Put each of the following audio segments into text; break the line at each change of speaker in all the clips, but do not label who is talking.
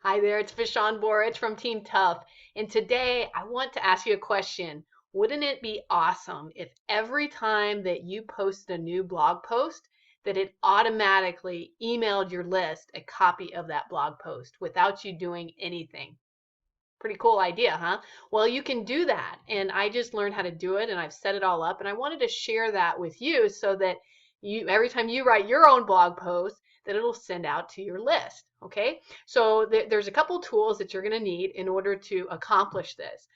Hi there, it's Vishan Borich from Team Tough. And today I want to ask you a question. Wouldn't it be awesome if every time that you post a new blog post, that it automatically emailed your list a copy of that blog post without you doing anything? Pretty cool idea, huh? Well, you can do that. And I just learned how to do it and I've set it all up. And I wanted to share that with you so that every time you write your own blog post, that it'll send out to your list. Okay. So there's a couple tools that you're going to need in order to accomplish this.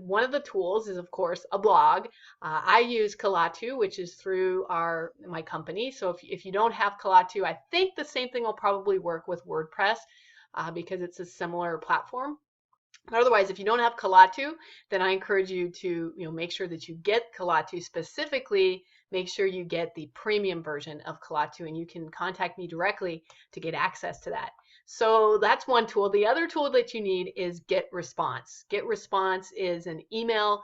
One of the tools is, of course, a blog. I use Kalatu, which is through my company. So if you don't have Kalatu, I think the same thing will probably work with WordPress because it's a similar platform. But otherwise, if you don't have Kalatu, then I encourage you to make sure that you get Kalatu. Specifically, make sure you get the premium version of Kalatu, and you can contact me directly to get access to that. So that's one tool. The other tool that you need is GetResponse. GetResponse is an email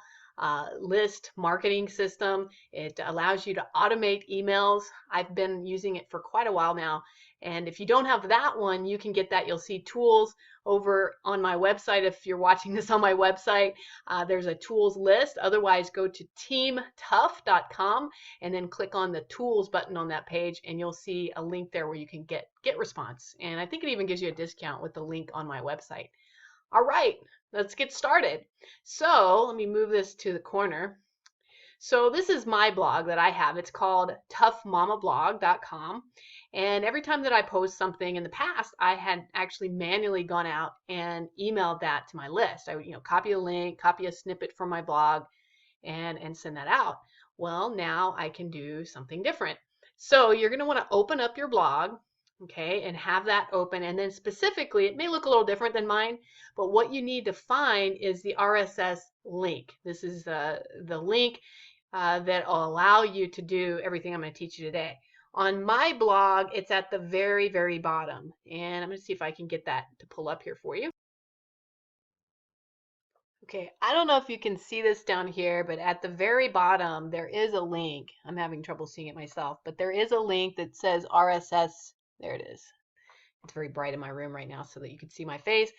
list marketing system. It allows you to automate emails. I've been using it for quite a while now. And if you don't have that one, you can get that. You'll see tools over on my website. If you're watching this on my website, there's a tools list. Otherwise, go to teamtough.com and then click on the tools button on that page, and you'll see a link there where you can get GetResponse. And I think it even gives you a discount with the link on my website. All right, let's get started. So let me move this to the corner. So this is my blog that I have. It's called toughmamablog.com. And every time that I post something in the past, I had actually manually gone out and emailed that to my list. I would, copy a link, copy a snippet from my blog, and send that out. Well, now I can do something different. So you're going to want to open up your blog, okay, and have that open. And then specifically, it may look a little different than mine, but what you need to find is the RSS link. This is the link that will allow you to do everything I'm going to teach you today. On my blog, it's at the very, very bottom. And I'm going to see if I can get that to pull up here for you. Okay, I don't know if you can see this down here, but at the very bottom, there is a link. I'm having trouble seeing it myself, but there is a link that says RSS. There it is. It's very bright in my room right now so that you can see my face.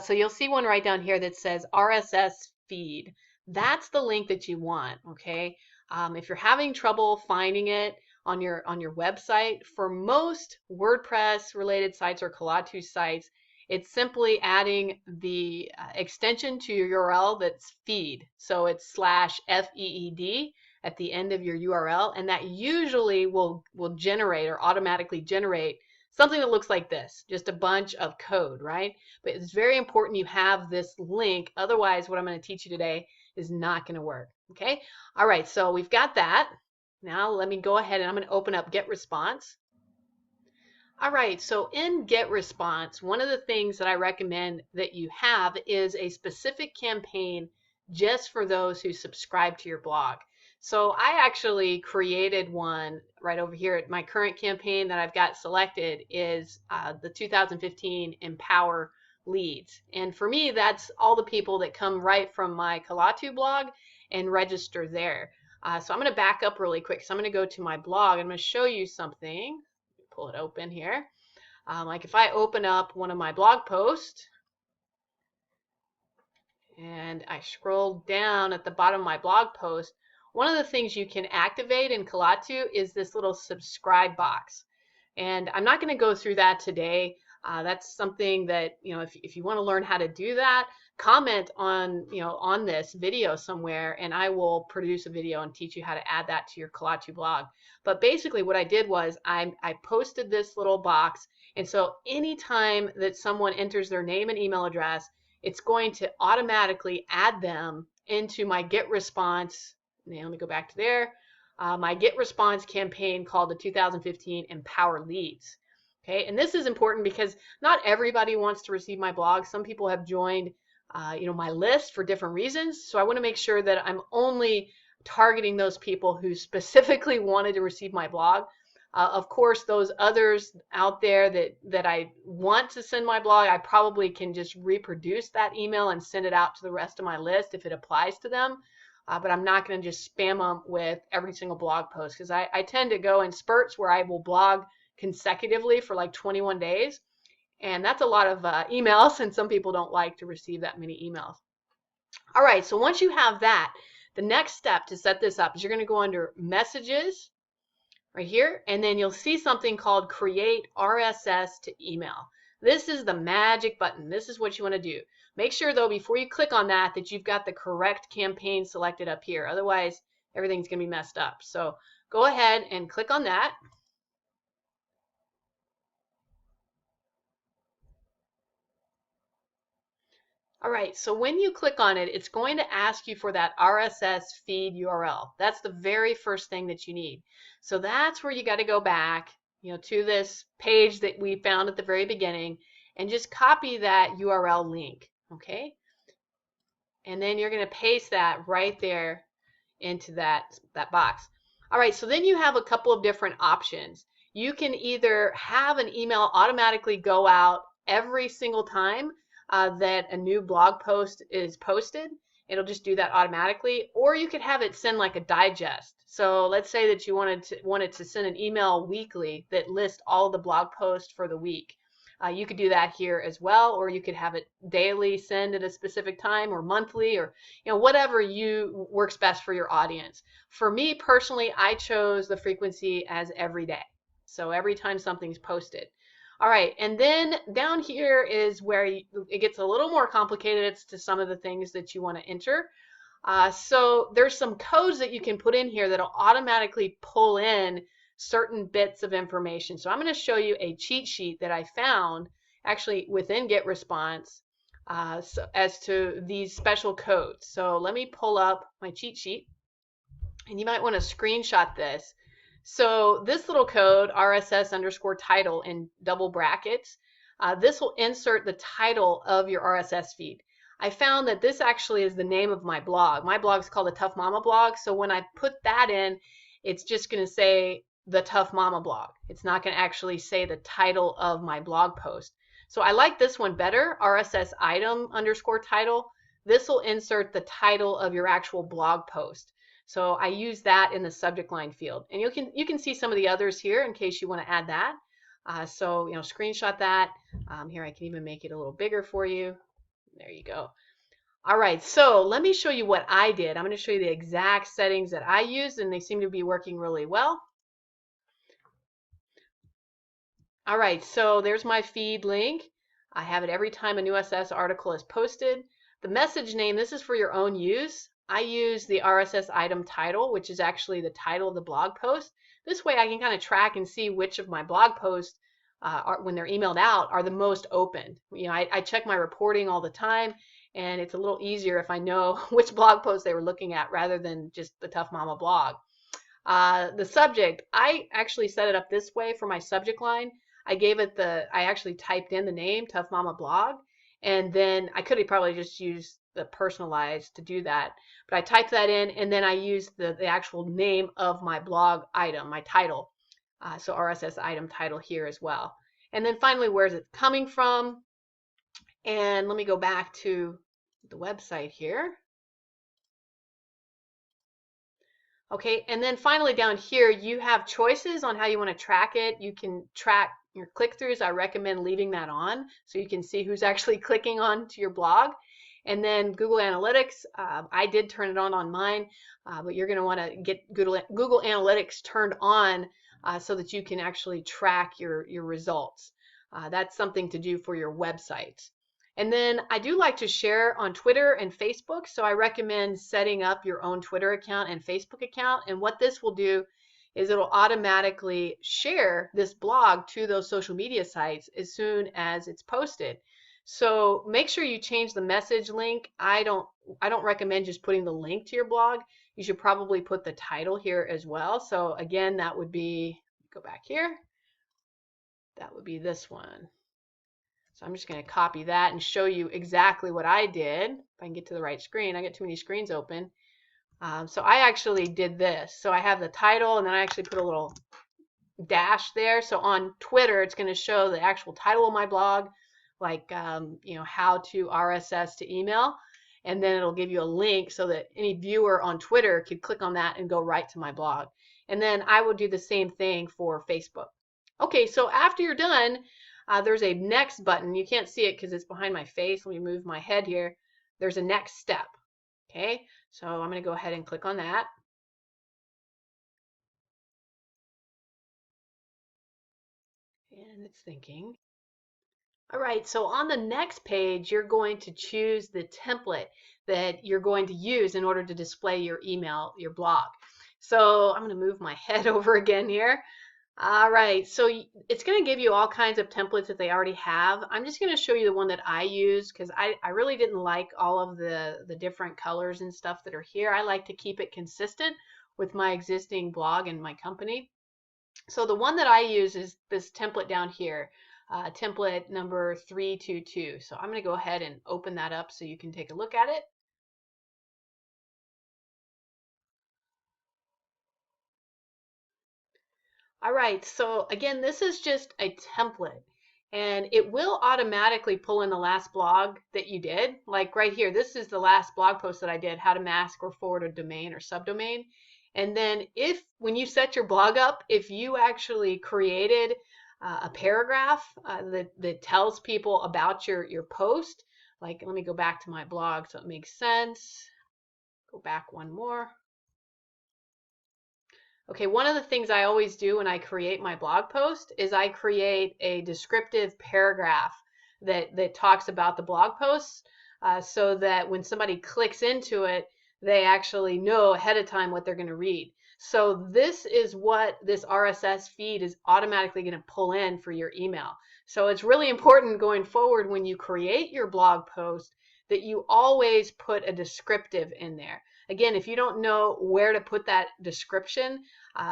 So you'll see one right down here that says RSS feed. That's the link that you want, okay? If you're having trouble finding it on your website, for most WordPress related sites or Kalatu sites, it's simply adding the extension to your URL that's feed. So it's /FEED at the end of your URL, and that usually will generate or automatically generate something that looks like this, just a bunch of code, right? But it's very important you have this link. Otherwise, what I'm going to teach you today is not going to work, okay? All right, so we've got that. Now let me go ahead and I'm going to open up GetResponse. All right, so in GetResponse, one of the things that I recommend that you have is a specific campaign just for those who subscribe to your blog. So I actually created one right over here. At my current campaign that I've got selected is the 2015 Empower Leads. And for me, that's all the people that come right from my Kalatu blog and register there. So I'm going to back up really quick. So I'm going to go to my blog. I'm going to show you something. Pull it open here. Like if I open up one of my blog posts and I scroll down at the bottom of my blog post, one of the things you can activate in Kalatu is this little subscribe box. And I'm not going to go through that today. That's something that, if you want to learn how to do that, comment on, on this video somewhere, and I will produce a video and teach you how to add that to your Kalatu blog. But basically what I did was I posted this little box, and so anytime that someone enters their name and email address, it's going to automatically add them into my GetResponse. Now let me go back to there. My GetResponse campaign called the 2015 Empower Leads. Okay, and this is important because not everybody wants to receive my blog. Some people have joined, my list for different reasons. So I want to make sure that I'm only targeting those people who specifically wanted to receive my blog. Of course, those others out there that I want to send my blog, I probably can just reproduce that email and send it out to the rest of my list if it applies to them. But I'm not going to just spam them with every single blog post because I tend to go in spurts where I will blog consecutively for like 21 days. And that's a lot of emails, and some people don't like to receive that many emails. All right, so once you have that, the next step to set this up is you're going to go under Messages right here, and then you'll see something called Create RSS to Email. This is the magic button. This is what you want to do. Make sure, though, before you click on that, that you've got the correct campaign selected up here. Otherwise, everything's going to be messed up. So go ahead and click on that. All right, so when you click on it, it's going to ask you for that RSS feed URL. That's the very first thing that you need. So that's where you got to go back, to this page that we found at the very beginning and just copy that URL link, okay? And then you're going to paste that right there into that box. All right, so then you have a couple of different options. You can either have an email automatically go out every single time that a new blog post is posted. It'll just do that automatically, or you could have it send like a digest. So let's say that you wanted to send an email weekly that lists all the blog posts for the week. You could do that here as well, or you could have it daily send at a specific time, or monthly, or whatever works best for your audience. For me personally, I chose the frequency as every day, so every time something's posted. All right, and then down here is where it gets a little more complicated. It's to some of the things that you want to enter. So there's some codes that you can put in here that'll automatically pull in certain bits of information. So I'm going to show you a cheat sheet that I found actually within GetResponse so as to these special codes. So let me pull up my cheat sheet, and you might want to screenshot this. So this little code, RSS_title in double brackets, this will insert the title of your RSS feed. I found that this actually is the name of my blog. My blog is called the Tough Mama blog. So when I put that in, it's just going to say the Tough Mama blog. It's not going to actually say the title of my blog post. So I like this one better, RSS item_title. This will insert the title of your actual blog post. So I use that in the subject line field. And you can see some of the others here in case you want to add that. So screenshot that. Here, I can even make it a little bigger for you. There you go. All right, so let me show you what I did. I'm going to show you the exact settings that I used, and they seem to be working really well. All right, so there's my feed link. I have it every time a new SS article is posted. The message name, this is for your own use. I use the RSS item title, which is actually the title of the blog post. This way I can kind of track and see which of my blog posts, when they're emailed out, are the most opened. I check my reporting all the time, and it's a little easier if I know which blog post they were looking at rather than just the Tough Mama blog. The subject, I actually set it up this way for my subject line. I actually typed in the name, Tough Mama blog, and then I could have probably just used the personalized to do that. But I typed that in, and then I used the actual name of my blog item, my title. So RSS item title here as well. And then finally, where's it coming from? And let me go back to the website here. Okay, and then finally down here, you have choices on how you want to track it. You can track your click-throughs. I recommend leaving that on so you can see who's actually clicking on to your blog. And then Google Analytics, I did turn it on mine, but you're going to want to get Google Analytics turned on so that you can actually track your results. That's something to do for your website. And then I do like to share on Twitter and Facebook, so I recommend setting up your own Twitter account and Facebook account. And what this will do is it'll automatically share this blog to those social media sites as soon as it's posted. So make sure you change the message link. I don't recommend just putting the link to your blog. You should probably put the title here as well. So again, that would be, go back here, that would be this one. So I'm just going to copy that and show you exactly what I did. If I can get to the right screen, I get too many screens open. So I actually did this. So I have the title, and then I actually put a little dash there. So on Twitter, it's going to show the actual title of my blog, like how to RSS to email, and then it'll give you a link so that any viewer on Twitter could click on that and go right to my blog. And then I will do the same thing for Facebook. Okay, so after you're done, there's a next button. You can't see it because it's behind my face. Let me move my head here. There's a next step. Okay, so I'm going to go ahead and click on that. And it's thinking. All right, so on the next page, you're going to choose the template that you're going to use in order to display your email, your blog. So I'm going to move my head over again here. All right, so it's going to give you all kinds of templates that they already have. I'm just going to show you the one that I use because I really didn't like all of the different colors and stuff that are here. I like to keep it consistent with my existing blog and my company. So the one that I use is this template down here, template number 322. So I'm going to go ahead and open that up so you can take a look at it. All right, so again, this is just a template and it will automatically pull in the last blog that you did. Like right here, this is the last blog post that I did, how to mask or forward a domain or subdomain. And then when you set your blog up, if you actually created a paragraph that tells people about your post, like let me go back to my blog so it makes sense. Go back one more. Okay, one of the things I always do when I create my blog post is I create a descriptive paragraph that talks about the blog posts so that when somebody clicks into it, they actually know ahead of time what they're going to read. So this is what this RSS feed is automatically going to pull in for your email. So it's really important going forward when you create your blog post that you always put a descriptive in there. Again, if you don't know where to put that description,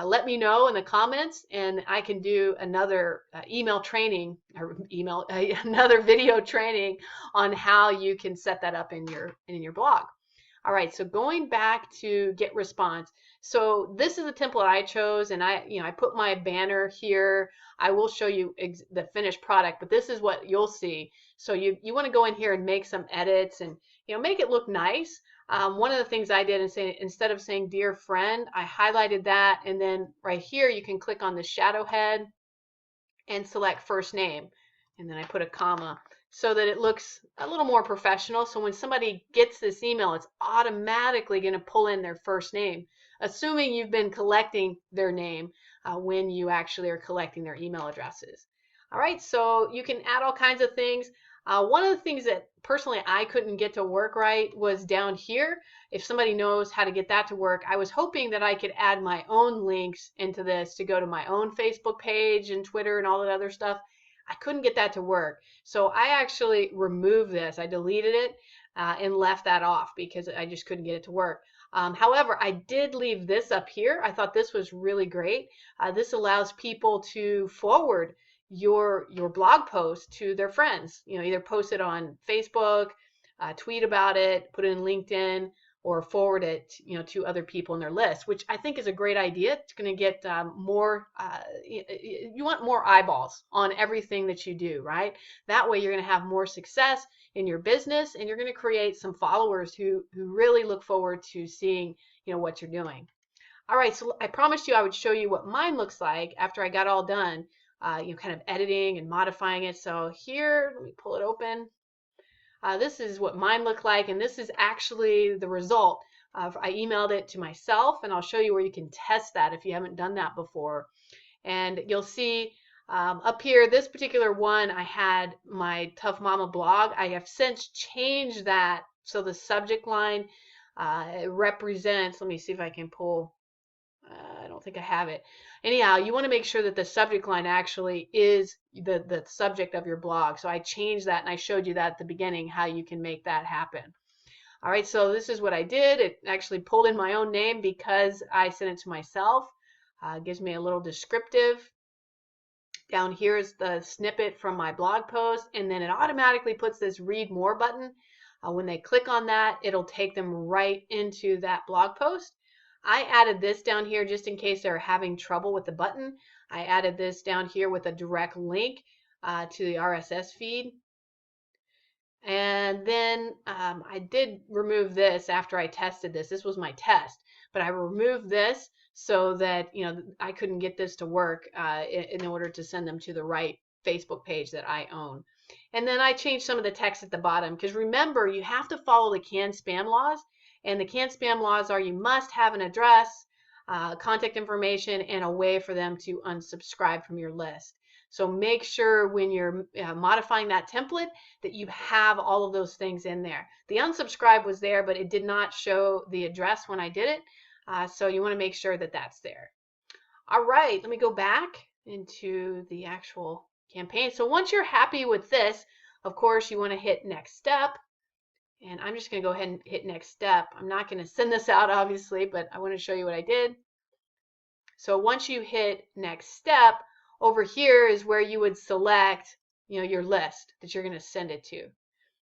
let me know in the comments and I can do another another video training on how you can set that up in your blog. All right, so going back to GetResponse. So this is the template I chose and I put my banner here. I will show you the finished product, but this is what you'll see. So you want to go in here and make some edits and make it look nice. One of the things I did instead of saying dear friend, I highlighted that and then right here you can click on the shadow head and select first name and then I put a comma so that it looks a little more professional. So when somebody gets this email, it's automatically going to pull in their first name, assuming you've been collecting their name when you actually are collecting their email addresses. All right, so you can add all kinds of things. One of the things that personally I couldn't get to work right was down here. If somebody knows how to get that to work, I was hoping that I could add my own links into this to go to my own Facebook page and Twitter and all that other stuff. I couldn't get that to work. So I actually removed this. I deleted it and left that off because I just couldn't get it to work. However, I did leave this up here. I thought this was really great. This allows people to forward your blog post to their friends. Either post it on Facebook, tweet about it, put it in LinkedIn, or forward it to other people in their list, which I think is a great idea. It's going to get more, you want more eyeballs on everything that you do, right? That way you're going to have more success in your business and you're going to create some followers who really look forward to seeing what you're doing. All right, so I promised you I would show you what mine looks like after I got all done, kind of editing and modifying it. So here, let me pull it open. This is what mine looked like, and this is actually the result. I emailed it to myself, and I'll show you where you can test that if you haven't done that before. And you'll see up here, this particular one, I had my Tough Mama blog. I have since changed that so the subject line represents, let me see if I can pull, I don't think I have it. Anyhow, you want to make sure that the subject line actually is the subject of your blog. So I changed that and I showed you that at the beginning, how you can make that happen. All right, so this is what I did. It actually pulled in my own name because I sent it to myself. It gives me a little descriptive. Down here is the snippet from my blog post, and then it automatically puts this read more button. When they click on that, it'll take them right into that blog post. I added this down here just in case they're having trouble with the button. I added this down here with a direct link to the RSS feed. And then I did remove this after I tested this. This was my test, but I removed this so that I couldn't get this to work in order to send them to the right Facebook page that I own. And then I changed some of the text at the bottom because remember, you have to follow the canned spam laws. And the canned spam laws are you must have an address, contact information, and a way for them to unsubscribe from your list. So make sure when you're modifying that template that you have all of those things in there. The unsubscribe was there, but it did not show the address when I did it. So you want to make sure that that's there. All right, let me go back into the actual campaign. So once you're happy with this, of course, you want to hit next step. And I'm just going to go ahead and hit next step. I'm not going to send this out, obviously, but I want to show you what I did. So once you hit next step, over here is where you would select, your list that you're going to send it to.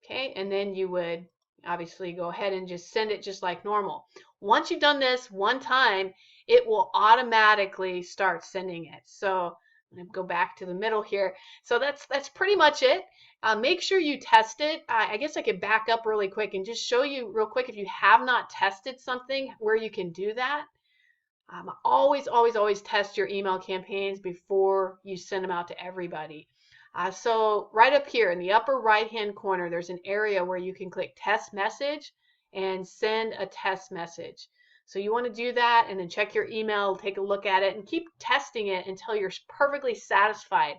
Okay, and then you would obviously go ahead and just send it just like normal. Once you've done this one time, it will automatically start sending it. So I'm going to go back to the middle here. So that's pretty much it. Make sure you test it. I guess I could back up really quick and just show you real quick if you have not tested something where you can do that. Always, always, always test your email campaigns before you send them out to everybody. So right up here in the upper right hand corner, there's an area where you can click test message and send a test message. So you want to do that and then check your email, take a look at it, and keep testing it until you're perfectly satisfied.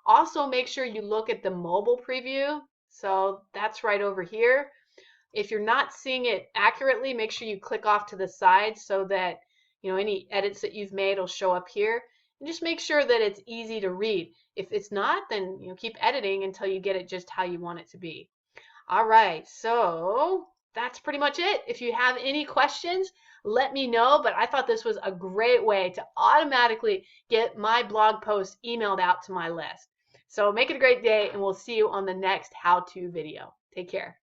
Also, make sure you look at the mobile preview. So that's right over here. If you're not seeing it accurately, make sure you click off to the side so that any edits that you've made will show up here. And just make sure that it's easy to read. If it's not, then keep editing until you get it just how you want it to be. All right, so that's pretty much it. If you have any questions, let me know. But I thought this was a great way to automatically get my blog post emailed out to my list. So make it a great day, and we'll see you on the next how-to video. Take care.